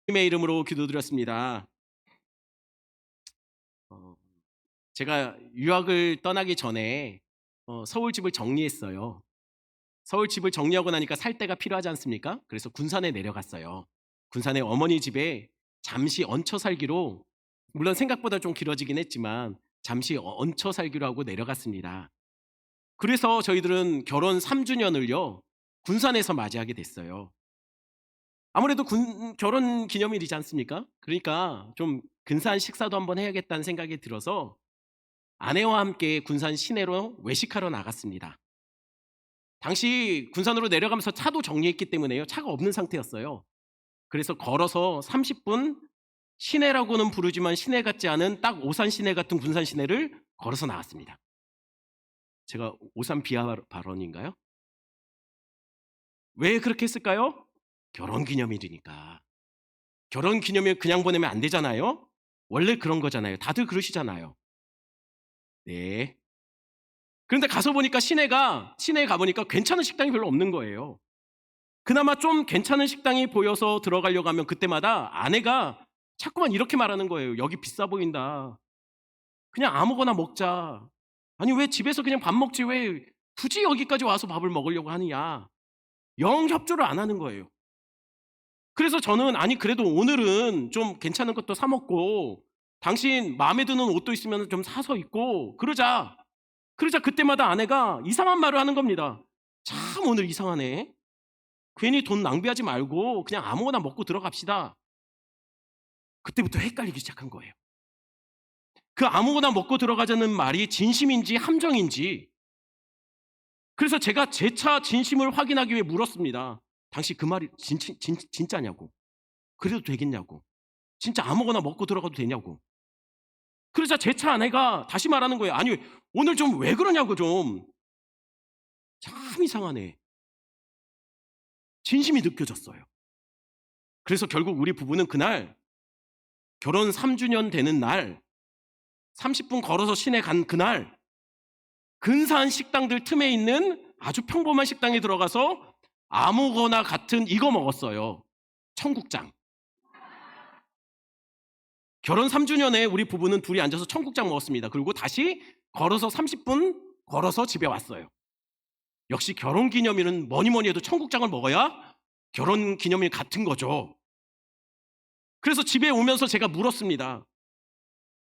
주님의 이름으로 기도드렸습니다. 어, 제가 유학을 떠나기 전에 서울 집을 정리했어요. 서울 집을 정리하고 나니까 살 데가 필요하지 않습니까? 그래서 군산에 내려갔어요. 군산에 어머니 집에 잠시 얹혀 살기로, 물론 생각보다 좀 길어지긴 했지만 잠시 얹혀 살기로 하고 내려갔습니다. 그래서 저희들은 결혼 3주년을요 군산에서 맞이하게 됐어요. 아무래도 결혼 기념일이지 않습니까? 그러니까 좀 근사한 식사도 한번 해야겠다는 생각이 들어서 아내와 함께 군산 시내로 외식하러 나갔습니다. 당시 군산으로 내려가면서 차도 정리했기 때문에요. 차가 없는 상태였어요. 그래서 걸어서 30분, 시내라고는 부르지만 시내 같지 않은 딱 오산 시내 같은 군산 시내를 걸어서 나왔습니다. 제가 오산 비하 발언인가요? 왜 그렇게 했을까요? 결혼 기념일이니까. 결혼 기념일 그냥 보내면 안 되잖아요. 원래 그런 거잖아요. 다들 그러시잖아요. 네. 그런데 가서 보니까 시내에 가보니까 괜찮은 식당이 별로 없는 거예요. 그나마 좀 괜찮은 식당이 보여서 들어가려고 하면 그때마다 아내가 자꾸만 이렇게 말하는 거예요. 여기 비싸 보인다. 그냥 아무거나 먹자. 아니 왜 집에서 그냥 밥 먹지 왜 굳이 여기까지 와서 밥을 먹으려고 하느냐. 영 협조를 안 하는 거예요. 그래서 저는 아니 그래도 오늘은 좀 괜찮은 것도 사 먹고 당신 마음에 드는 옷도 있으면 좀 사서 입고 그러자. 그때마다 아내가 이상한 말을 하는 겁니다. 참 오늘 이상하네. 괜히 돈 낭비하지 말고 그냥 아무거나 먹고 들어갑시다. 그때부터 헷갈리기 시작한 거예요. 그 아무거나 먹고 들어가자는 말이 진심인지 함정인지. 그래서 제가 제 차 진심을 확인하기 위해 물었습니다. 당신 그 말이 진짜냐고. 그래도 되겠냐고. 진짜 아무거나 먹고 들어가도 되냐고. 그러자 제 차 아내가 다시 말하는 거예요. 아니 오늘 좀 왜 그러냐고 좀. 참 이상하네. 진심이 느껴졌어요. 그래서 결국 우리 부부는 그날 결혼 3주년 되는 날 30분 걸어서 시내 간 그날 근사한 식당들 틈에 있는 아주 평범한 식당에 들어가서 아무거나 같은 이거 먹었어요. 청국장. 결혼 3주년에 우리 부부는 둘이 앉아서 청국장 먹었습니다. 그리고 다시 걸어서 30분 걸어서 집에 왔어요. 역시 결혼 기념일은 뭐니 해도 청국장을 먹어야 결혼 기념일 같은 거죠. 그래서 집에 오면서 제가 물었습니다.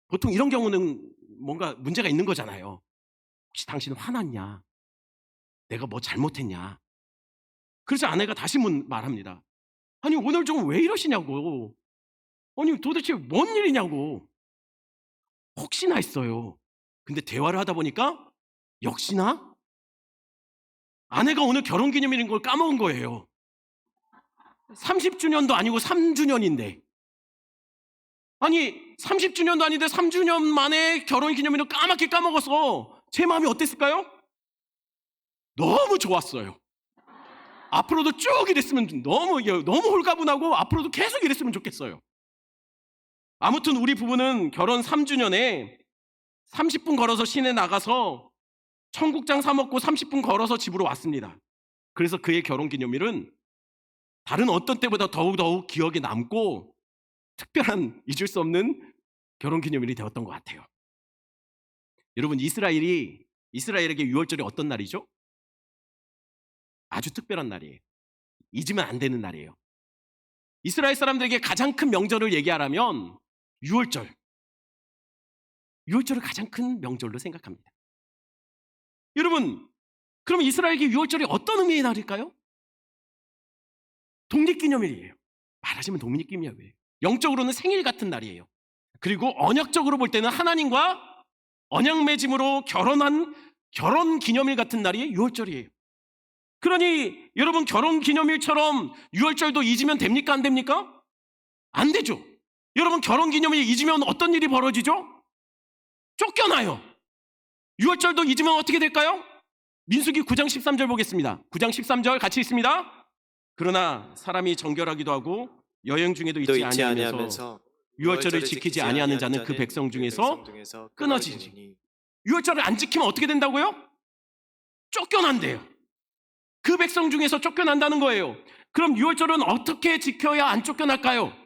보통 이런 경우는 뭔가 문제가 있는 거잖아요. 혹시 당신은 화났냐? 내가 뭐 잘못했냐? 그래서 아내가 다시 말합니다. 아니 오늘 좀 왜 이러시냐고. 아니 도대체 뭔 일이냐고. 혹시나 했어요. 근데 대화를 하다 보니까 역시나 아내가 오늘 결혼기념일인 걸 까먹은 거예요. 30주년도 아니고 3주년인데. 아니 30주년도 아닌데 3주년 만에 결혼기념일을 까맣게 까먹어서 제 마음이 어땠을까요? 너무 좋았어요. 앞으로도 쭉 이랬으면 너무 홀가분하고 앞으로도 계속 이랬으면 좋겠어요. 아무튼 우리 부부는 결혼 3주년에 30분 걸어서 시내 나가서 청국장 사 먹고 30분 걸어서 집으로 왔습니다. 그래서 그의 결혼 기념일은 다른 어떤 때보다 더욱 기억에 남고 특별한 잊을 수 없는 결혼 기념일이 되었던 것 같아요. 여러분 이스라엘에게 유월절이 어떤 날이죠? 아주 특별한 날이에요. 잊으면 안 되는 날이에요. 이스라엘 사람들에게 가장 큰 명절을 얘기하라면 유월절을 가장 큰 명절로 생각합니다. 여러분 그럼 이스라엘에게 유월절이 어떤 의미의 날일까요? 독립기념일이에요. 말하자면 독립기념일이에요. 영적으로는 생일 같은 날이에요. 그리고 언약적으로 볼 때는 하나님과 언약 맺음으로 결혼한 결혼 기념일 같은 날이 유월절이에요. 그러니 여러분 결혼 기념일처럼 유월절도 잊으면 됩니까? 안 됩니까? 안 되죠. 여러분 결혼 기념일 잊으면 어떤 일이 벌어지죠? 쫓겨나요. 유월절도 잊으면 어떻게 될까요? 민수기 9장 13절 보겠습니다. 9장 13절 같이 있습니다. 그러나 사람이 정결하기도 하고 여행 중에도 잊지 아니하면서 유월절을 지키지 아니하는 자는 그 백성 중에서 끊어지니. 유월절을 안 지키면 어떻게 된다고요? 쫓겨난대요. 그 백성 중에서 쫓겨난다는 거예요. 그럼 유월절은 어떻게 지켜야 안 쫓겨날까요?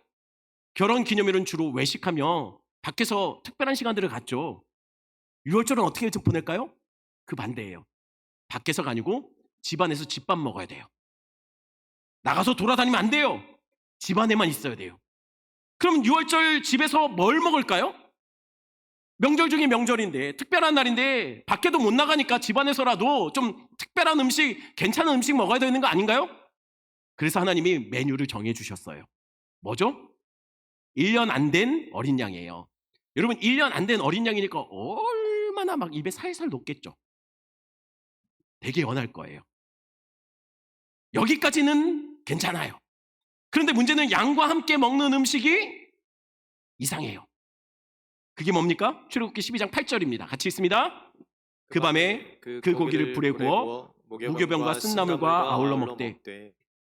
결혼 기념일은 주로 외식하며 밖에서 특별한 시간들을 갖죠. 유월절은 어떻게 좀 보낼까요? 그 반대예요. 밖에서가 아니고 집안에서 집밥 먹어야 돼요. 나가서 돌아다니면 안 돼요. 집안에만 있어야 돼요. 그럼 유월절 집에서 뭘 먹을까요? 명절 중에 명절인데, 특별한 날인데 밖에도 못 나가니까 집안에서라도 좀 특별한 음식, 괜찮은 음식 먹어야 되는 거 아닌가요? 그래서 하나님이 메뉴를 정해 주셨어요. 뭐죠? 1년 안 된 어린 양이에요. 여러분, 1년 안 된 어린 양이니까 얼마나 막 입에 살살 녹겠죠. 되게 연할 거예요. 여기까지는 괜찮아요. 그런데 문제는 양과 함께 먹는 음식이 이상해요. 그게 뭡니까? 출애굽기 12장 8절입니다. 같이 있습니다. 그 밤에 그 고기를 불에 구워 무교병과 쓴나물과 아울러 먹되.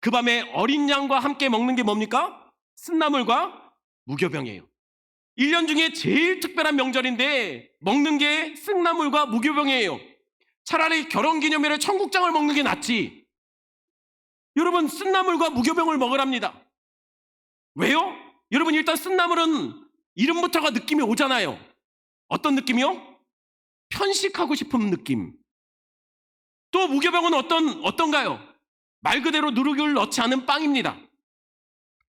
그 밤에 어린 양과 함께 먹는 게 뭡니까? 쓴나물과 무교병이에요. 1년 중에 제일 특별한 명절인데 먹는 게 쓴나물과 무교병이에요. 차라리 결혼기념일에 청국장을 먹는 게 낫지. 여러분, 쓴나물과 무교병을 먹으랍니다. 왜요? 여러분, 일단 쓴나물은 이름부터가 느낌이 오잖아요. 어떤 느낌이요? 편식하고 싶은 느낌. 또 무교병은 어떤가요? 말 그대로 누룩을 넣지 않은 빵입니다.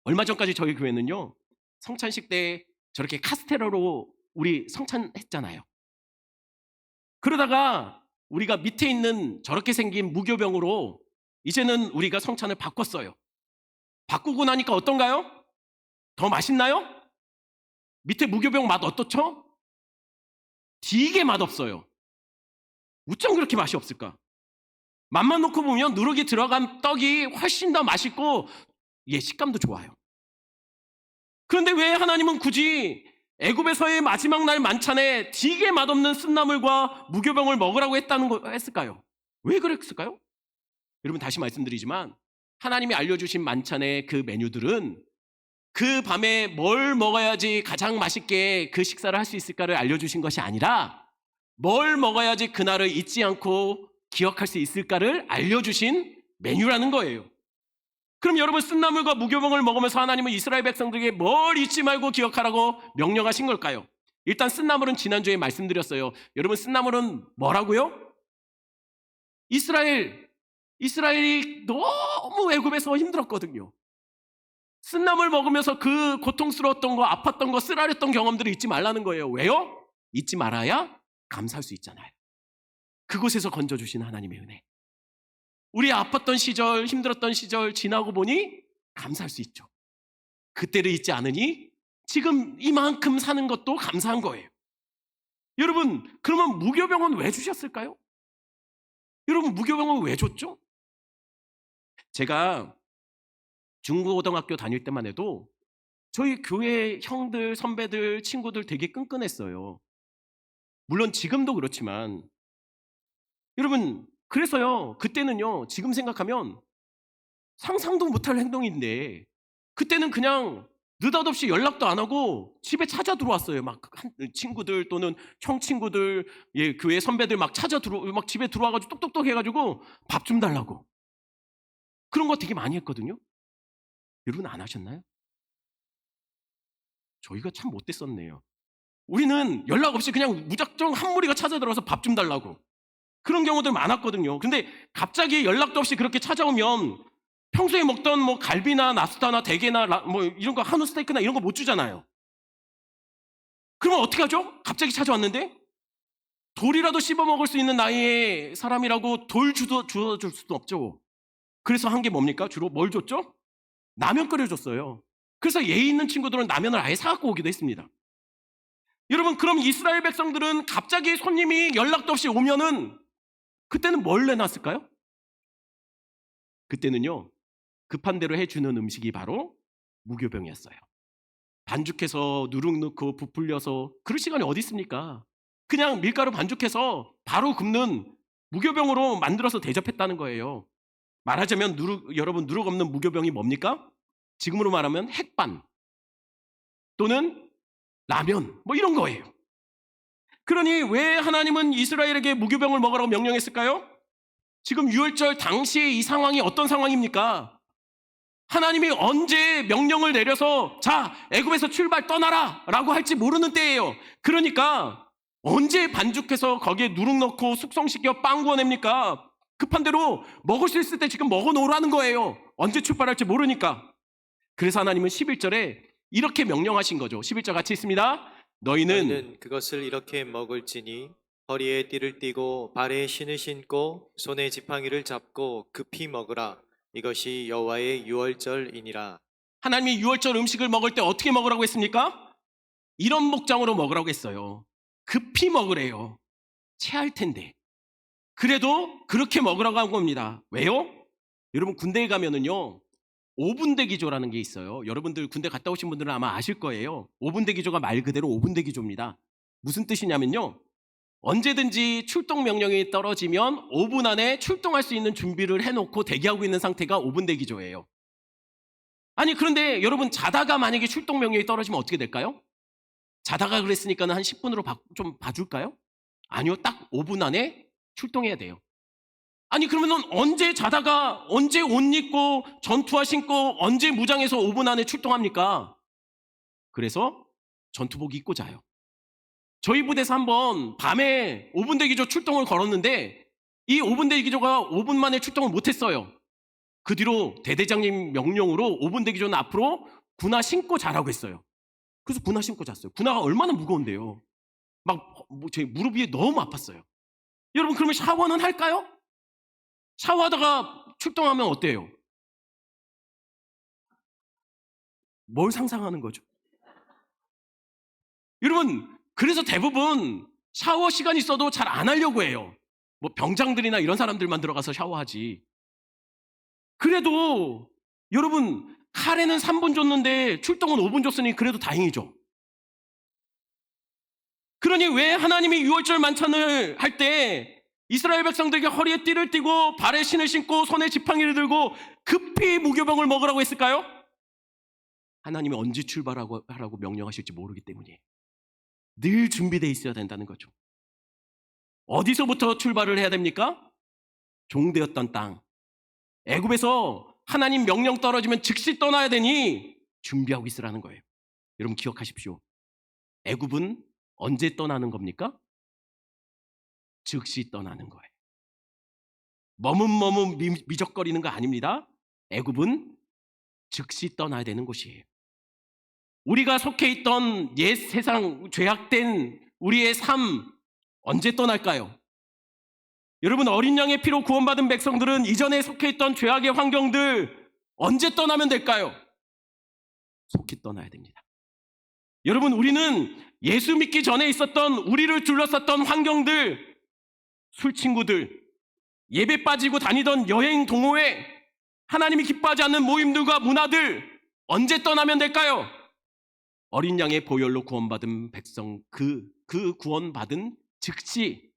얼마 전까지 저희 교회는요, 성찬식 때 저렇게 카스테라로 우리 성찬했잖아요. 그러다가 우리가 밑에 있는 저렇게 생긴 무교병으로 이제는 우리가 성찬을 바꿨어요. 바꾸고 나니까 어떤가요? 더 맛있나요? 밑에 무교병 맛 어떻죠? 되게 맛없어요. 어쩜 그렇게 맛이 없을까? 맛만 놓고 보면 누룩이 들어간 떡이 훨씬 더 맛있고 식감도 좋아요. 그런데 왜 하나님은 굳이 애굽에서의 마지막 날 만찬에 되게 맛없는 쓴나물과 무교병을 먹으라고 했을까요? 왜 그랬을까요? 여러분, 다시 말씀드리지만 하나님이 알려주신 만찬의 그 메뉴들은 그 밤에 뭘 먹어야지 가장 맛있게 그 식사를 할 수 있을까를 알려주신 것이 아니라 뭘 먹어야지 그날을 잊지 않고 기억할 수 있을까를 알려주신 메뉴라는 거예요. 그럼 여러분, 쓴나물과 무교병을 먹으면서 하나님은 이스라엘 백성들에게 뭘 잊지 말고 기억하라고 명령하신 걸까요? 일단 쓴나물은 지난주에 말씀드렸어요. 여러분, 쓴나물은 뭐라고요? 이스라엘이 너무 애굽에서 힘들었거든요. 쓴나물 먹으면서 그 고통스러웠던 거, 아팠던 거, 쓰라렸던 경험들을 잊지 말라는 거예요. 왜요? 잊지 말아야 감사할 수 있잖아요. 그곳에서 건져주신 하나님의 은혜. 우리 아팠던 시절, 힘들었던 시절 지나고 보니 감사할 수 있죠. 그때를 잊지 않으니 지금 이만큼 사는 것도 감사한 거예요. 여러분, 그러면 무교병은 왜 주셨을까요? 여러분, 무교병은 왜 줬죠? 제가 중고등학교 다닐 때만 해도 저희 교회 형들, 선배들, 친구들 되게 끈끈했어요. 물론 지금도 그렇지만 여러분, 그래서요, 그때는요, 지금 생각하면 상상도 못할 행동인데 그때는 그냥 느닷없이 연락도 안 하고 집에 찾아 들어왔어요. 막 친구들 또는 형 친구들, 교회 선배들 막 막 집에 들어와가지고 똑똑똑 해가지고 밥 좀 달라고. 그런 거 되게 많이 했거든요. 여러분, 안 하셨나요? 저희가 참 못됐었네요. 우리는 연락 없이 그냥 무작정 한 무리가 찾아 들어와서 밥 좀 달라고. 그런 경우들 많았거든요. 근데 갑자기 연락도 없이 그렇게 찾아오면 평소에 먹던 뭐 갈비나 나스타나 대게나 뭐 이런 거, 한우 스테이크나 이런 거 못 주잖아요. 그러면 어떻게 하죠? 갑자기 찾아왔는데 돌이라도 씹어 먹을 수 있는 나이의 사람이라고 돌 주워줄 수도 없죠. 그래서 한 게 뭡니까? 주로 뭘 줬죠? 라면 끓여줬어요. 그래서 예의 있는 친구들은 라면을 아예 사갖고 오기도 했습니다. 여러분, 그럼 이스라엘 백성들은 갑자기 손님이 연락도 없이 오면은 그때는 뭘 내놨을까요? 그때는요, 급한 대로 해주는 음식이 바로 무교병이었어요. 반죽해서 누룩 넣고 부풀려서 그럴 시간이 어디 있습니까? 그냥 밀가루 반죽해서 바로 굽는 무교병으로 만들어서 대접했다는 거예요. 말하자면 여러분, 누룩 없는 무교병이 뭡니까? 지금으로 말하면 핵반 또는 라면 뭐 이런 거예요. 그러니 왜 하나님은 이스라엘에게 무교병을 먹으라고 명령했을까요? 지금 유월절 당시의 이 상황이 어떤 상황입니까? 하나님이 언제 명령을 내려서 자, 애굽에서 출발 떠나라 라고 할지 모르는 때예요. 그러니까 언제 반죽해서 거기에 누룩 넣고 숙성시켜 빵 구워냅니까? 급한 대로 먹을 수 있을 때 지금 먹어놓으라는 거예요. 언제 출발할지 모르니까. 그래서 하나님은 11절에 이렇게 명령하신 거죠. 11절 같이 있습니다. 너희는 그것을 이렇게 먹을지니 허리에 띠를 띠고 발에 신을 신고 손에 지팡이를 잡고 급히 먹으라. 이것이 여호와의 유월절이니라. 하나님이 유월절 음식을 먹을 때 어떻게 먹으라고 했습니까? 이런 목장으로 먹으라고 했어요. 급히 먹으래요. 체할 텐데. 그래도 그렇게 먹으라고 한 겁니다. 왜요? 여러분 군대에 가면은요 5분 대기조라는 게 있어요. 여러분들 군대 갔다 오신 분들은 아마 아실 거예요. 5분 대기조가 말 그대로 5분 대기조입니다. 무슨 뜻이냐면요, 언제든지 출동 명령이 떨어지면 5분 안에 출동할 수 있는 준비를 해놓고 대기하고 있는 상태가 5분 대기조예요. 아니 그런데 여러분 자다가 만약에 출동 명령이 떨어지면 어떻게 될까요? 자다가 그랬으니까 한 10분으로 좀 봐줄까요? 아니요, 딱 5분 안에 출동해야 돼요. 아니 그러면 언제 자다가 언제 옷 입고 전투화 신고 언제 무장해서 5분 안에 출동합니까? 그래서 전투복 입고 자요. 저희 부대에서 한번 밤에 5분 대기조 출동을 걸었는데 이 5분 대기조가 5분 만에 출동을 못했어요. 그 뒤로 대대장님 명령으로 5분 대기조는 앞으로 군화 신고 자라고 했어요. 그래서 군화 신고 잤어요. 군화가 얼마나 무거운데요. 제 무릎 위에 너무 아팠어요. 여러분 그러면 샤워는 할까요? 샤워하다가 출동하면 어때요? 뭘 상상하는 거죠? 여러분 그래서 대부분 샤워 시간이 있어도 잘 안 하려고 해요. 뭐 병장들이나 이런 사람들만 들어가서 샤워하지. 그래도 여러분 칼에는 3분 줬는데 출동은 5분 줬으니 그래도 다행이죠. 그러니 왜 하나님이 유월절 만찬을 할 때 이스라엘 백성들에게 허리에 띠를 띠고 발에 신을 신고 손에 지팡이를 들고 급히 무교병을 먹으라고 했을까요? 하나님이 언제 출발하라고 명령하실지 모르기 때문이에요. 늘 준비되어 있어야 된다는 거죠. 어디서부터 출발을 해야 됩니까? 종되었던 땅. 애굽에서 하나님 명령 떨어지면 즉시 떠나야 되니 준비하고 있으라는 거예요. 여러분 기억하십시오. 애굽은 언제 떠나는 겁니까? 즉시 떠나는 거예요. 머뭇머뭇 미적거리는 거 아닙니다. 애굽은 즉시 떠나야 되는 곳이에요. 우리가 속해 있던 옛 세상 죄악된 우리의 삶 언제 떠날까요? 여러분 어린 양의 피로 구원받은 백성들은 이전에 속해 있던 죄악의 환경들 언제 떠나면 될까요? 속히 떠나야 됩니다. 여러분 우리는 예수 믿기 전에 있었던 우리를 둘러쌌던 환경들, 술 친구들, 예배 빠지고 다니던 여행 동호회, 하나님이 기뻐하지 않는 모임들과 문화들 언제 떠나면 될까요? 어린 양의 보혈로 구원받은 백성 그 구원받은 즉시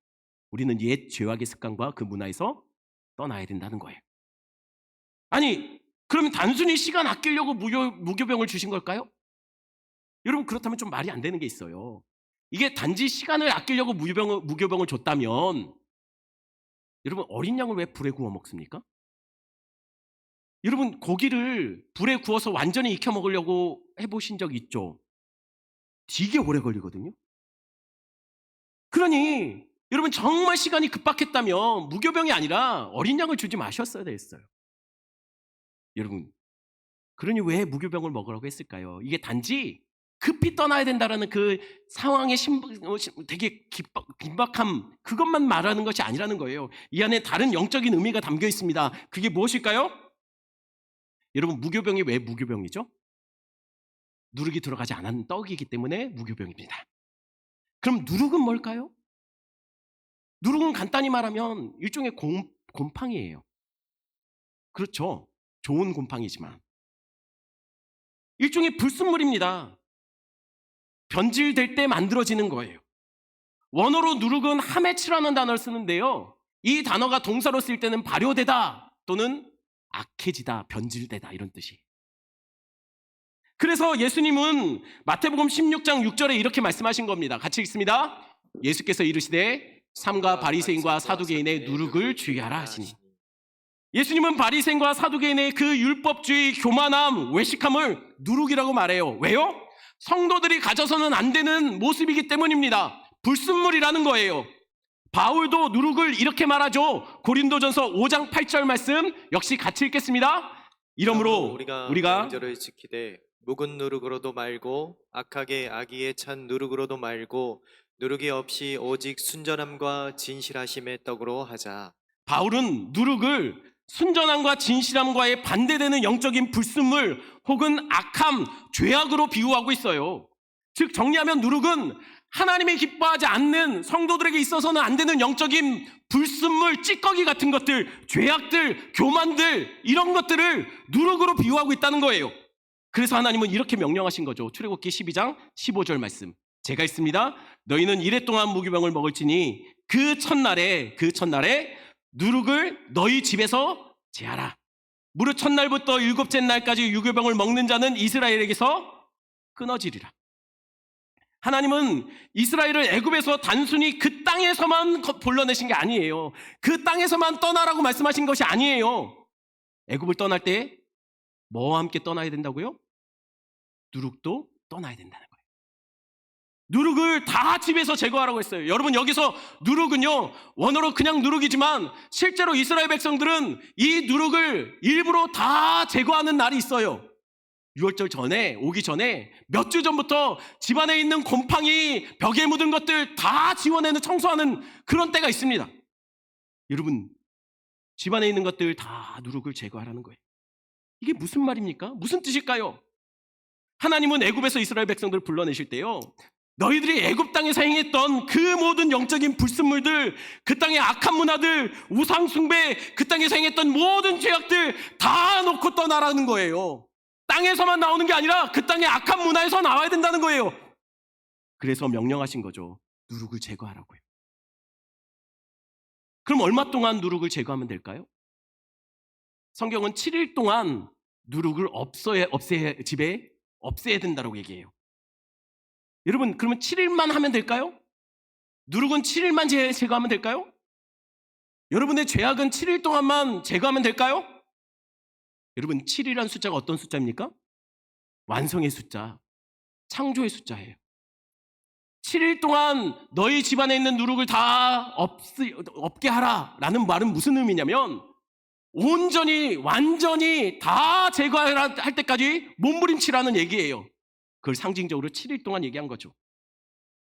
우리는 옛 죄악의 습관과 그 문화에서 떠나야 된다는 거예요. 아니 그럼 단순히 시간 아끼려고 무교병을 주신 걸까요? 여러분 그렇다면 좀 말이 안 되는 게 있어요. 이게 단지 시간을 아끼려고 무교병을 줬다면 여러분 어린 양을 왜 불에 구워 먹습니까? 여러분 고기를 불에 구워서 완전히 익혀 먹으려고 해보신 적 있죠? 되게 오래 걸리거든요. 그러니 여러분 정말 시간이 급박했다면 무교병이 아니라 어린 양을 주지 마셨어야 됐어요. 여러분 그러니 왜 무교병을 먹으라고 했을까요? 이게 단지 급히 떠나야 된다는 그 상황의 되게 긴박함 그것만 말하는 것이 아니라는 거예요. 이 안에 다른 영적인 의미가 담겨 있습니다. 그게 무엇일까요? 여러분 무교병이 왜 무교병이죠? 누룩이 들어가지 않은 떡이기 때문에 무교병입니다. 그럼 누룩은 뭘까요? 누룩은 간단히 말하면 일종의 곰팡이에요. 그렇죠. 좋은 곰팡이지만 일종의 불순물입니다. 변질될 때 만들어지는 거예요. 원어로 누룩은 하메츠라는 단어를 쓰는데요. 이 단어가 동사로 쓸 때는 발효되다 또는 악해지다, 변질되다 이런 뜻이에요. 그래서 예수님은 마태복음 16장 6절에 이렇게 말씀하신 겁니다. 같이 읽습니다. 예수께서 이르시되 삼가 바리새인과 사두개인의 누룩을 주의하라 하시니. 예수님은 바리새인과 사두개인의 그 율법주의, 교만함, 외식함을 누룩이라고 말해요. 왜요? 성도들이 가져서는 안 되는 모습이기 때문입니다. 불순물이라는 거예요. 바울도 누룩을 이렇게 말하죠. 고린도전서 5장 8절 말씀 역시 같이 읽겠습니다. 이러므로 우리가 명절을 지키되 묵은 누룩으로도 말고 악하게 악의에 찬 누룩으로도 말고 누룩이 없이 오직 순전함과 진실하심의 떡으로 하자. 바울은 누룩을 순전함과 진실함과의 반대되는 영적인 불순물 혹은 악함, 죄악으로 비유하고 있어요. 즉 정리하면 누룩은 하나님이 기뻐하지 않는 성도들에게 있어서는 안 되는 영적인 불순물, 찌꺼기 같은 것들, 죄악들, 교만들 이런 것들을 누룩으로 비유하고 있다는 거예요. 그래서 하나님은 이렇게 명령하신 거죠. 출애굽기 12장 15절 말씀 제가 읽습니다. 너희는 이레 동안 무교병을 먹을지니 그 첫날에 누룩을 너희 집에서 제하라. 무릇 첫날부터 일곱째 날까지 유교병을 먹는 자는 이스라엘에게서 끊어지리라. 하나님은 이스라엘을 애굽에서 단순히 그 땅에서만 불러내신 게 아니에요. 그 땅에서만 떠나라고 말씀하신 것이 아니에요. 애굽을 떠날 때 뭐와 함께 떠나야 된다고요? 누룩도 떠나야 된다는 거예요. 누룩을 다 집에서 제거하라고 했어요. 여러분 여기서 누룩은요 원어로 그냥 누룩이지만 실제로 이스라엘 백성들은 이 누룩을 일부러 다 제거하는 날이 있어요. 유월절 전에 오기 전에 몇 주 전부터 집안에 있는 곰팡이 벽에 묻은 것들 다 지워내는 청소하는 그런 때가 있습니다. 여러분 집안에 있는 것들 다 누룩을 제거하라는 거예요. 이게 무슨 말입니까? 무슨 뜻일까요? 하나님은 애굽에서 이스라엘 백성들을 불러내실 때요 너희들이 애굽 땅에서 행했던 그 모든 영적인 불순물들, 그 땅의 악한 문화들, 우상 숭배, 그 땅에서 행했던 모든 죄악들 다 놓고 떠나라는 거예요. 땅에서만 나오는 게 아니라 그 땅의 악한 문화에서 나와야 된다는 거예요. 그래서 명령하신 거죠. 누룩을 제거하라고요. 그럼 얼마 동안 누룩을 제거하면 될까요? 성경은 7일 동안 누룩을 집에 없애야 된다고 얘기해요. 여러분 그러면 7일만 하면 될까요? 누룩은 7일만 제거하면 될까요? 여러분의 죄악은 7일 동안만 제거하면 될까요? 여러분 7이라는 숫자가 어떤 숫자입니까? 완성의 숫자, 창조의 숫자예요. 7일 동안 너희 집안에 있는 누룩을 다 없게 하라 라는 말은 무슨 의미냐면 온전히 완전히 다 제거하라 할 때까지 몸부림치라는 얘기예요. 그걸 상징적으로 7일 동안 얘기한 거죠.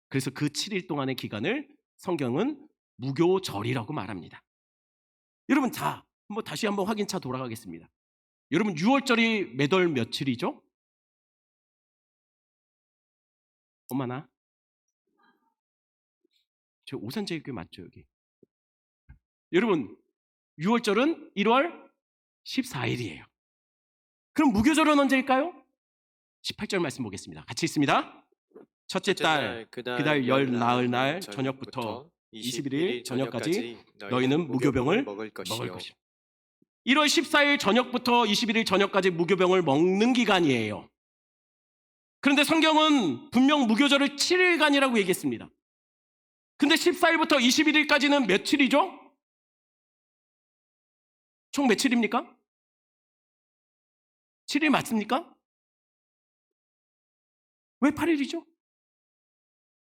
그래서 그 7일 동안의 기간을 성경은 무교절이라고 말합니다. 여러분 자, 다시 한번 확인차 돌아가겠습니다. 여러분 6월절이 몇 월 며칠이죠? 엄마나 저 오산제일교회 맞죠 여기? 여러분 6월절은 1월 14일이에요. 그럼 무교절은 언제일까요? 18절 말씀 보겠습니다. 같이 읽습니다. 첫째 달 그달 열 나흘 날 저녁부터 21일 저녁까지 너희는 무교병을 먹을 것이요. 1월 14일 저녁부터 21일 저녁까지 무교병을 먹는 기간이에요. 그런데 성경은 분명 무교절을 7일간이라고 얘기했습니다. 근데 14일부터 21일까지는 며칠이죠? 총 며칠입니까? 7일 맞습니까? 왜 8일이죠?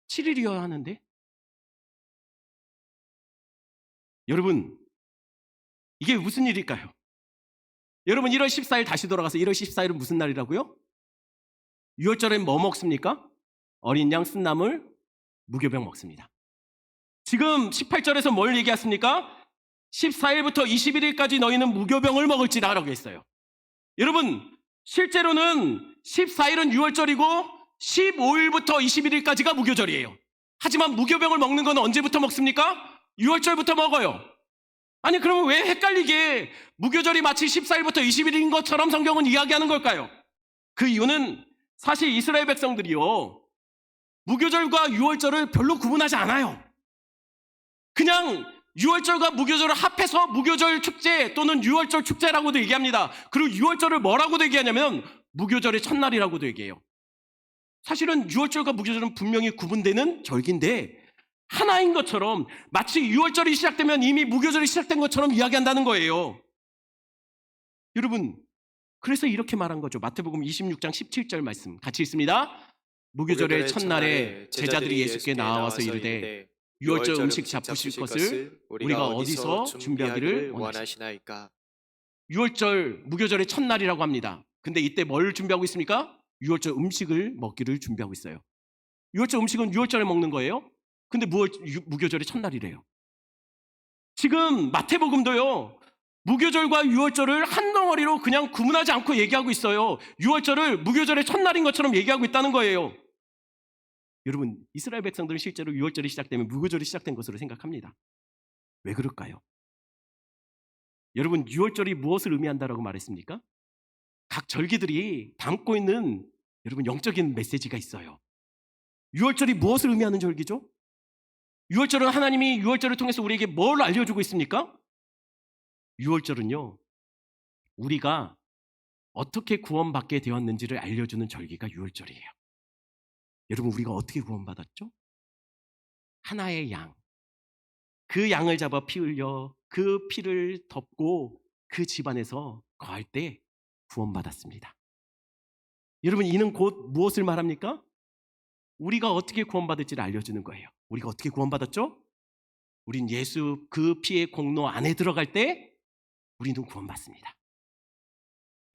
7일이어야 하는데. 여러분 이게 무슨 일일까요? 여러분 1월 14일 다시 돌아가서 1월 14일은 무슨 날이라고요? 6월절엔 뭐 먹습니까? 어린 양 쓴나물 무교병 먹습니다. 지금 18절에서 뭘 얘기했습니까? 14일부터 21일까지 너희는 무교병을 먹을지라 라고 했어요. 여러분 실제로는 14일은 6월절이고 15일부터 21일까지가 무교절이에요. 하지만 무교병을 먹는 건 언제부터 먹습니까? 6월절부터 먹어요. 아니 그러면 왜 헷갈리게 무교절이 마치 14일부터 20일인 것처럼 성경은 이야기하는 걸까요? 그 이유는 사실 이스라엘 백성들이요 무교절과 6월절을 별로 구분하지 않아요. 그냥 6월절과 무교절을 합해서 무교절 축제 또는 6월절 축제라고도 얘기합니다. 그리고 6월절을 뭐라고도 얘기하냐면 무교절의 첫날이라고도 얘기해요. 사실은 6월절과 무교절은 분명히 구분되는 절기인데 하나인 것처럼 마치 6월절이 시작되면 이미 무교절이 시작된 것처럼 이야기한다는 거예요. 여러분, 그래서 이렇게 말한 거죠. 마태복음 26장 17절 말씀 같이 있습니다. 무교절의 첫날에 제자들이 예수께 나와서 이르되 유월절 음식 잡수실 것을 우리가 어디서 준비하기를 원하시나이까. 유월절 무교절의 첫날이라고 합니다. 근데 이때 뭘 준비하고 있습니까? 유월절 음식을 먹기를 준비하고 있어요. 유월절 음식은 유월절에 먹는 거예요. 근데 무교절의 첫날이래요. 지금 마태복음도요, 무교절과 유월절을 한 덩어리로 그냥 구분하지 않고 얘기하고 있어요. 유월절을 무교절의 첫날인 것처럼 얘기하고 있다는 거예요. 여러분, 이스라엘 백성들은 실제로 유월절이 시작되면 무교절이 시작된 것으로 생각합니다. 왜 그럴까요? 여러분, 유월절이 무엇을 의미한다라고 말했습니까? 각 절기들이 담고 있는 여러분 영적인 메시지가 있어요. 유월절이 무엇을 의미하는 절기죠? 유월절은 하나님이 유월절을 통해서 우리에게 뭘 알려주고 있습니까? 유월절은요, 우리가 어떻게 구원받게 되었는지를 알려주는 절기가 유월절이에요. 여러분, 우리가 어떻게 구원받았죠? 하나의 양, 그 양을 잡아 피 흘려 그 피를 덮고 그 집안에서 거할 때 구원받았습니다. 여러분, 이는 곧 무엇을 말합니까? 우리가 어떻게 구원받을지를 알려주는 거예요. 우리가 어떻게 구원받았죠? 우린 예수 그 피의 공로 안에 들어갈 때 우리는 구원받습니다.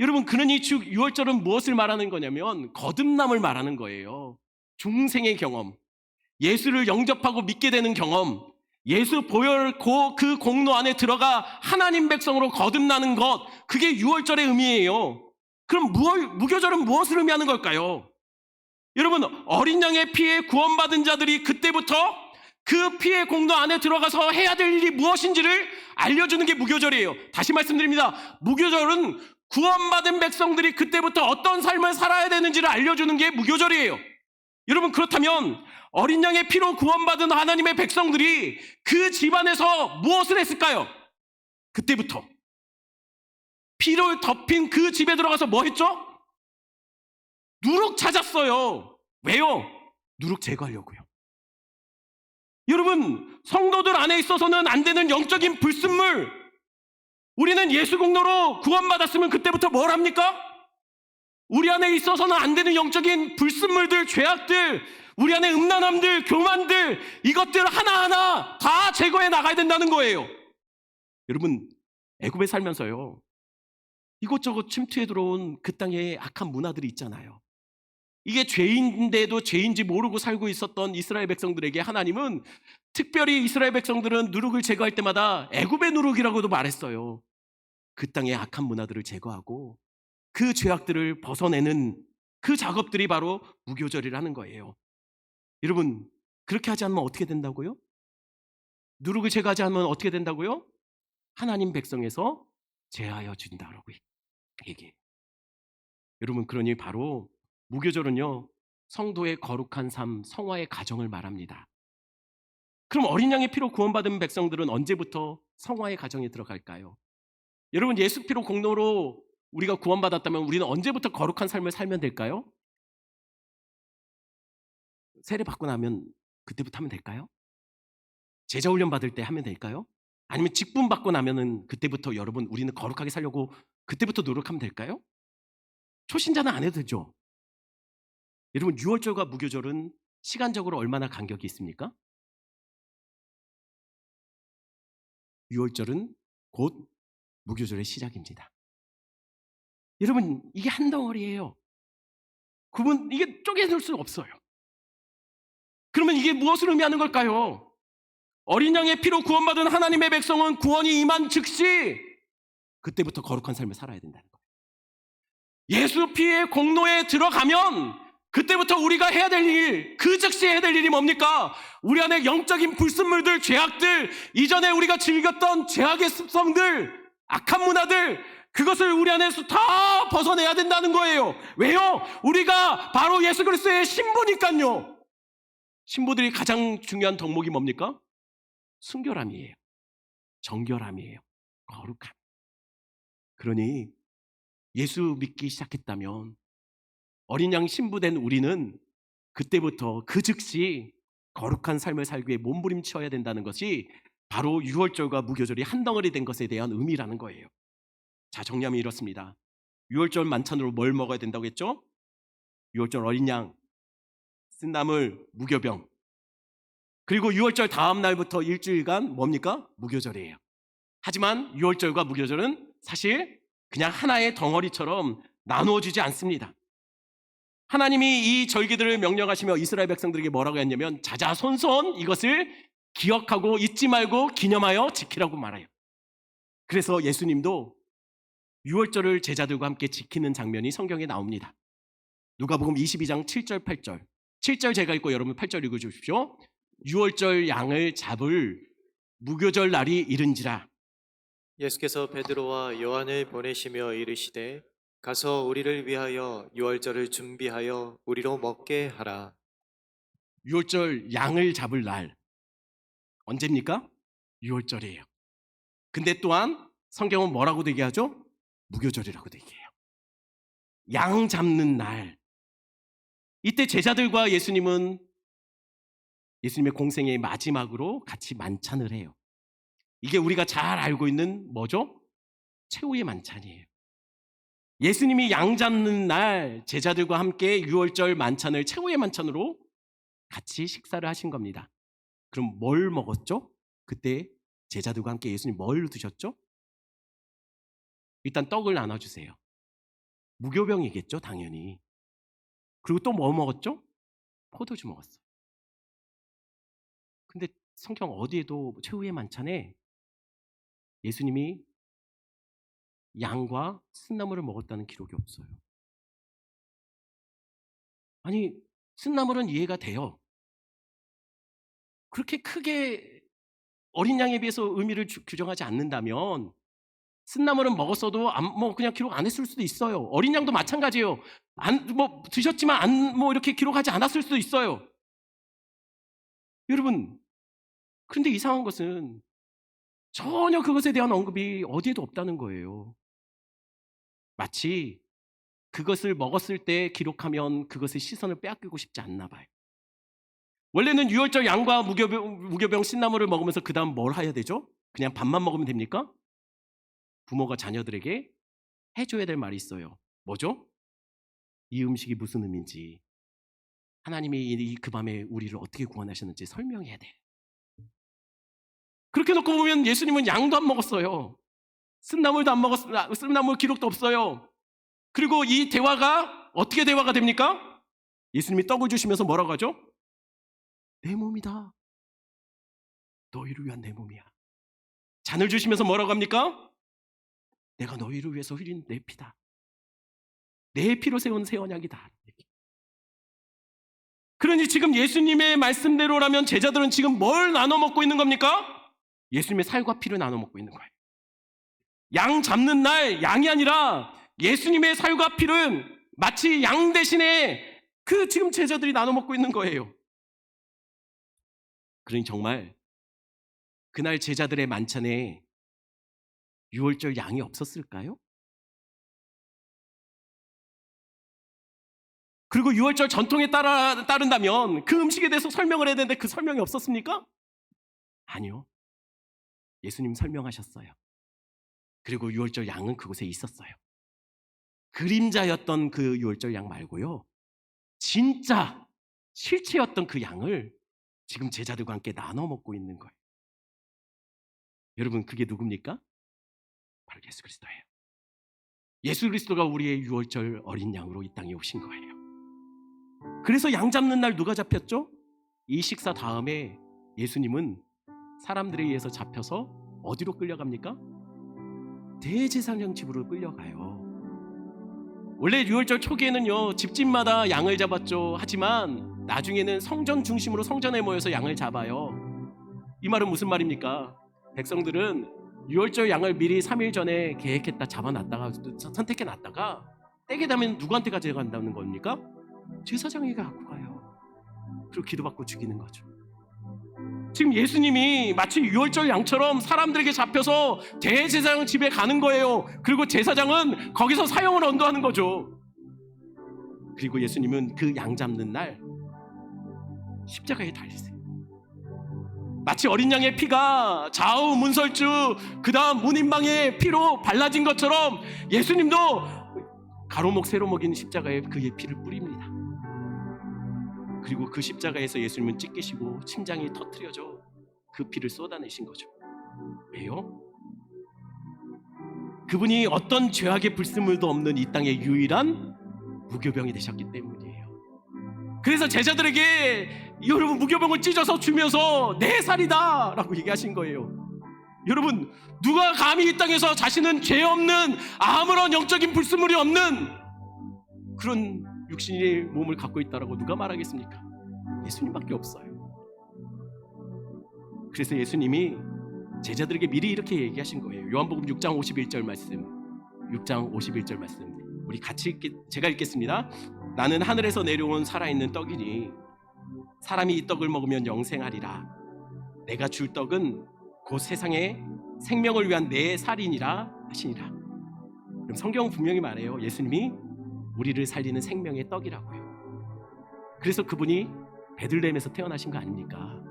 여러분, 그러니 즉 유월절은 무엇을 말하는 거냐면 거듭남을 말하는 거예요. 중생의 경험, 예수를 영접하고 믿게 되는 경험, 예수 보혈 그 공로 안에 들어가 하나님 백성으로 거듭나는 것, 그게 유월절의 의미예요. 그럼 무교절은 무엇을 의미하는 걸까요? 여러분, 어린 양의 피에 구원받은 자들이 그때부터 그 피의 공로 안에 들어가서 해야 될 일이 무엇인지를 알려주는 게 무교절이에요. 다시 말씀드립니다. 무교절은 구원받은 백성들이 그때부터 어떤 삶을 살아야 되는지를 알려주는 게 무교절이에요. 여러분, 그렇다면 어린 양의 피로 구원받은 하나님의 백성들이 그 집안에서 무엇을 했을까요? 그때부터 피를 덮인 그 집에 들어가서 뭐 했죠? 누룩 찾았어요. 왜요? 누룩 제거하려고요. 여러분, 성도들 안에 있어서는 안 되는 영적인 불순물, 우리는 예수 공로로 구원받았으면 그때부터 뭘 합니까? 우리 안에 있어서는 안 되는 영적인 불순물들, 죄악들, 우리 안에 음란함들, 교만들, 이것들 하나하나 다 제거해 나가야 된다는 거예요. 여러분, 애굽에 살면서요, 이것저것 침투해 들어온 그 땅에 악한 문화들이 있잖아요. 이게 죄인인데도 죄인지 모르고 살고 있었던 이스라엘 백성들에게 하나님은 특별히 이스라엘 백성들은 누룩을 제거할 때마다 애굽의 누룩이라고도 말했어요. 그 땅의 악한 문화들을 제거하고 그 죄악들을 벗어내는 그 작업들이 바로 무교절이라는 거예요. 여러분, 그렇게 하지 않으면 어떻게 된다고요? 누룩을 제거하지 않으면 어떻게 된다고요? 하나님 백성에서 제하여 준다라고 얘기해요. 여러분, 그러니 바로 무교절은요, 성도의 거룩한 삶, 성화의 가정을 말합니다. 그럼 어린 양의 피로 구원받은 백성들은 언제부터 성화의 가정에 들어갈까요? 여러분, 예수 피로 공로로 우리가 구원받았다면 우리는 언제부터 거룩한 삶을 살면 될까요? 세례 받고 나면 그때부터 하면 될까요? 제자 훈련 받을 때 하면 될까요? 아니면 직분 받고 나면은 그때부터 여러분 우리는 거룩하게 살려고 그때부터 노력하면 될까요? 초신자는 안 해도 되죠. 여러분, 유월절과 무교절은 시간적으로 얼마나 간격이 있습니까? 유월절은 곧 무교절의 시작입니다. 여러분, 이게 한 덩어리예요. 이게 쪼개낼 수 없어요. 그러면 이게 무엇을 의미하는 걸까요? 어린 양의 피로 구원받은 하나님의 백성은 구원이 임한 즉시 그때부터 거룩한 삶을 살아야 된다는 거예요. 예수 피의 공로에 들어가면 그때부터 우리가 해야 될 일, 그 즉시 해야 될 일이 뭡니까? 우리 안에 영적인 불순물들, 죄악들, 이전에 우리가 즐겼던 죄악의 습성들, 악한 문화들, 그것을 우리 안에서 다 벗어내야 된다는 거예요. 왜요? 우리가 바로 예수 그리스도의 신부니까요. 신부들이 가장 중요한 덕목이 뭡니까? 순결함이에요. 정결함이에요. 거룩함. 그러니 예수 믿기 시작했다면 어린 양 신부된 우리는 그때부터 그 즉시 거룩한 삶을 살기 위해 몸부림쳐야 된다는 것이 바로 유월절과 무교절이 한 덩어리 된 것에 대한 의미라는 거예요. 자, 정리하면 이렇습니다. 유월절 만찬으로 뭘 먹어야 된다고 했죠? 유월절 어린 양, 쓴나물, 무교병. 그리고 유월절 다음 날부터 일주일간 뭡니까? 무교절이에요. 하지만 유월절과 무교절은 사실 그냥 하나의 덩어리처럼 나누어지지 않습니다. 하나님이 이 절기들을 명령하시며 이스라엘 백성들에게 뭐라고 했냐면 자자손손 이것을 기억하고 잊지 말고 기념하여 지키라고 말해요. 그래서 예수님도 유월절을 제자들과 함께 지키는 장면이 성경에 나옵니다. 누가복음 22장 7절 8절. 7절 제가 읽고 여러분 8절 읽어주십시오. 유월절 양을 잡을 무교절 날이 이른지라. 예수께서 베드로와 요한을 보내시며 이르시되 가서 우리를 위하여 유월절을 준비하여 우리로 먹게 하라. 유월절 양을 잡을 날 언제입니까? 유월절이에요. 근데 또한 성경은 뭐라고 얘기하죠? 무교절이라고 얘기해요. 양 잡는 날. 이때 제자들과 예수님은 예수님의 공생의 마지막으로 같이 만찬을 해요. 이게 우리가 잘 알고 있는 뭐죠? 최후의 만찬이에요. 예수님이 양 잡는 날 제자들과 함께 유월절 만찬을 최후의 만찬으로 같이 식사를 하신 겁니다. 그럼 뭘 먹었죠? 그때 제자들과 함께 예수님 뭘 드셨죠? 일단 떡을 나눠주세요. 무교병이겠죠, 당연히. 그리고 또 뭐 먹었죠? 포도주 먹었어요. 근데 성경 어디에도 최후의 만찬에 예수님이 양과 쓴나물을 먹었다는 기록이 없어요. 아니, 쓴나물은 이해가 돼요. 그렇게 크게 어린 양에 비해서 의미를 규정하지 않는다면 쓴나물은 먹었어도 뭐 그냥 기록 안 했을 수도 있어요. 어린 양도 마찬가지예요. 뭐 드셨지만 뭐 이렇게 기록하지 않았을 수도 있어요. 여러분, 그런데 이상한 것은 전혀 그것에 대한 언급이 어디에도 없다는 거예요. 마치 그것을 먹었을 때 기록하면 그것의 시선을 빼앗기고 싶지 않나 봐요. 원래는 유월절 양과 무교병 신나물을 먹으면서 그 다음 뭘 해야 되죠? 그냥 밥만 먹으면 됩니까? 부모가 자녀들에게 해줘야 될 말이 있어요. 뭐죠? 이 음식이 무슨 의미인지, 하나님이 그 밤에 우리를 어떻게 구원하셨는지 설명해야 돼. 그렇게 놓고 보면 예수님은 양도 안 먹었어요. 쓴나물도 안 먹었어요. 쓴나물 기록도 없어요. 그리고 이 대화가 어떻게 대화가 됩니까? 예수님이 떡을 주시면서 뭐라고 하죠? 내 몸이다. 너희를 위한 내 몸이야. 잔을 주시면서 뭐라고 합니까? 내가 너희를 위해서 흘린 내 피다. 내 피로 세운 새 언약이다. 그러니 지금 예수님의 말씀대로라면 제자들은 지금 뭘 나눠 먹고 있는 겁니까? 예수님의 살과 피를 나눠 먹고 있는 거예요. 양 잡는 날 양이 아니라 예수님의 살과 피는 마치 양 대신에 그 지금 제자들이 나눠 먹고 있는 거예요. 그러니 정말 그날 제자들의 만찬에 유월절 양이 없었을까요? 그리고 유월절 전통에 따른다면 그 음식에 대해서 설명을 해야 되는데 그 설명이 없었습니까? 아니요. 예수님 설명하셨어요. 그리고 유월절 양은 그곳에 있었어요. 그림자였던 그 유월절 양 말고요. 진짜 실체였던 그 양을 지금 제자들과 함께 나눠 먹고 있는 거예요. 여러분, 그게 누굽니까? 바로 예수 그리스도예요. 예수 그리스도가 우리의 유월절 어린 양으로 이 땅에 오신 거예요. 그래서 양 잡는 날 누가 잡혔죠? 이 식사 다음에 예수님은 사람들에 의해서 잡혀서 어디로 끌려갑니까? 대제사장 집으로 끌려가요. 원래 유월절 초기에는요, 집집마다 양을 잡았죠. 하지만 나중에는 성전 중심으로 성전에 모여서 양을 잡아요. 이 말은 무슨 말입니까? 백성들은 유월절 양을 미리 3일 전에 계획했다 잡아놨다가 선택해놨다가 때게 되면 누구한테 가져간다는 겁니까? 제사장에게 갖고 가요. 그리고 기도받고 죽이는 거죠. 지금 예수님이 마치 유월절 양처럼 사람들에게 잡혀서 대제사장 집에 가는 거예요. 그리고 제사장은 거기서 사형을 언도하는 거죠. 그리고 예수님은 그 양 잡는 날 십자가에 달리세요. 마치 어린 양의 피가 좌우 문설주 그 다음 문인방의 피로 발라진 것처럼 예수님도 가로목 세로목인 십자가에 그의 피를 뿌립니다. 그리고 그 십자가에서 예수님은 찢기시고 심장이 터트려져 그 피를 쏟아내신 거죠. 왜요? 그분이 어떤 죄악의 불순물도 없는 이 땅의 유일한 무교병이 되셨기 때문이에요. 그래서 제자들에게 여러분 무교병을 찢어서 주면서 내 살이다 라고 얘기하신 거예요. 여러분, 누가 감히 이 땅에서 자신은 죄 없는 아무런 영적인 불순물이 없는 그런 육신의 몸을 갖고 있다라고 누가 말하겠습니까? 예수님밖에 없어요. 그래서 예수님이 제자들에게 미리 이렇게 얘기하신 거예요. 요한복음 6장 51절 말씀, 6장 51절 말씀 우리 같이 제가 읽겠습니다. 나는 하늘에서 내려온 살아있는 떡이니 사람이 이 떡을 먹으면 영생하리라. 내가 줄 떡은 곧 세상의 생명을 위한 내 살이니라 하시니라. 그럼 성경은 분명히 말해요. 예수님이 우리를 살리는 생명의 떡이라고요. 그래서 그분이 베들레헴에서 태어나신 거 아닙니까?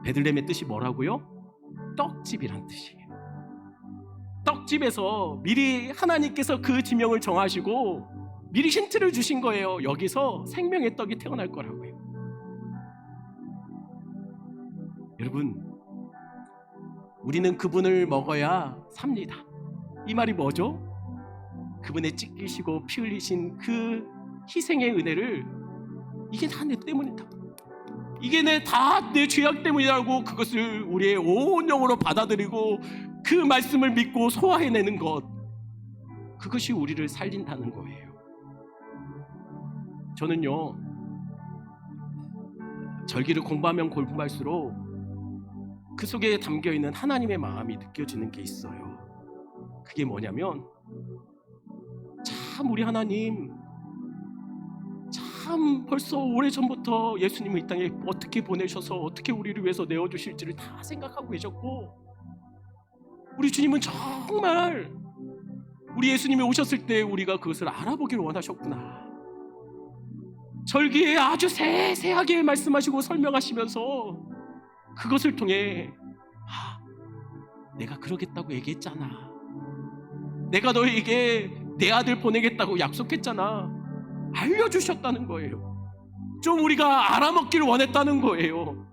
베들레헴의 뜻이 뭐라고요? 떡집이란 뜻이에요. 떡집에서 미리 하나님께서 그 지명을 정하시고 미리 힌트를 주신 거예요. 여기서 생명의 떡이 태어날 거라고요. 여러분, 우리는 그분을 먹어야 삽니다. 이 말이 뭐죠? 그분의 찢기시고 피 흘리신 그 희생의 은혜를 이게 다 내 때문이다. 이게 다 내 죄악 때문이라고 그것을 우리의 온 영으로 받아들이고 그 말씀을 믿고 소화해내는 것, 그것이 우리를 살린다는 거예요. 저는요, 절기를 공부하면 공부할수록 그 속에 담겨있는 하나님의 마음이 느껴지는 게 있어요. 그게 뭐냐면 참 우리 하나님 참 벌써 오래전부터 예수님을 이 땅에 어떻게 보내셔서 어떻게 우리를 위해서 내어주실지를 다 생각하고 계셨고, 우리 주님은 정말 우리 예수님이 오셨을 때 우리가 그것을 알아보기를 원하셨구나. 절기에 아주 세세하게 말씀하시고 설명하시면서 그것을 통해 내가 그러겠다고 얘기했잖아. 내가 너에게 내 아들 보내겠다고 약속했잖아. 알려주셨다는 거예요. 좀 우리가 알아먹기를 원했다는 거예요.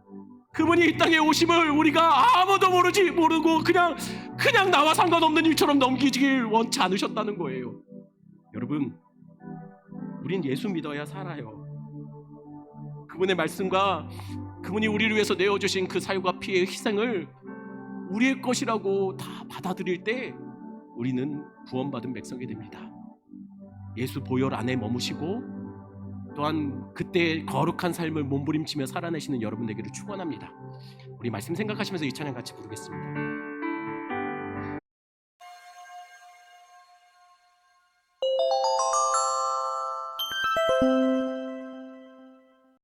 그분이 이 땅에 오심을 우리가 아무도 모르고 그냥 나와 상관없는 일처럼 넘기길 원치 않으셨다는 거예요. 여러분, 우린 예수 믿어야 살아요. 그분의 말씀과 그분이 우리를 위해서 내어주신 그 사유가 피의 희생을 우리의 것이라고 다 받아들일 때 우리는 구원받은 백성이 됩니다. 예수 보혈 안에 머무시고 또한 그때 거룩한 삶을 몸부림치며 살아내시는 여러분 되기를 축원합니다. 우리 말씀 생각하시면서 이 찬양 같이 부르겠습니다.